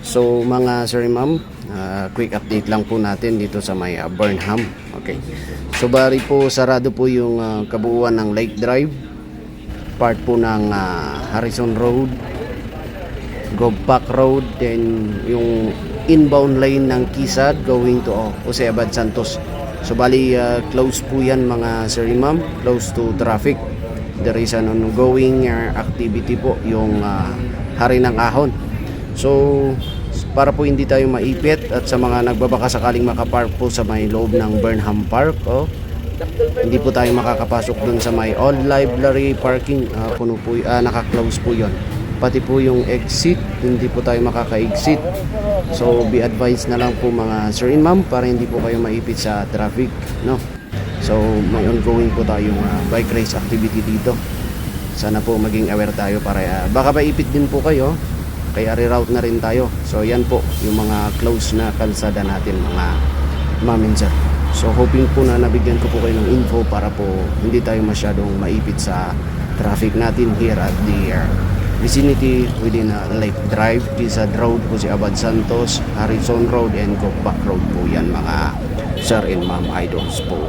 So mga sir and ma'am, quick update lang po natin dito sa may Burnham. Okay. So bari po sarado po yung kabuuan ng Lake Drive, part po ng Harrison Road, Govpac Road, then yung inbound lane ng Kisad going to Jose Abad Santos. So bali close po yan mga sir and ma'am, close to traffic. There is an ongoing activity po yung Hari ng Ahon. So para po hindi tayo maipit at sa mga nagbabaka sakaling makapark po sa may loob ng Burnham Park, hindi po tayo makakapasok dun sa may Old Library parking, puno po, naka-close po yon. Pati po yung exit, hindi po tayo makaka-exit. So be advised na lang po mga sir and ma'am para hindi po kayo maipit sa traffic, no? So may ongoing po tayong bike race activity dito. Sana po maging aware tayo para baka maipit din po kayo. Kaya reroute na rin tayo. So yan po yung mga close na kalsada natin mga ma'am and sir. So hoping po na nabigyan ko po kayo ng info para po hindi tayo masyadong maipit sa traffic natin here at the vicinity within Lake Drive, Kisad Road, Jose Abad Santos, Harrison Road and Govpac Road po yan mga sir and ma'am idols po.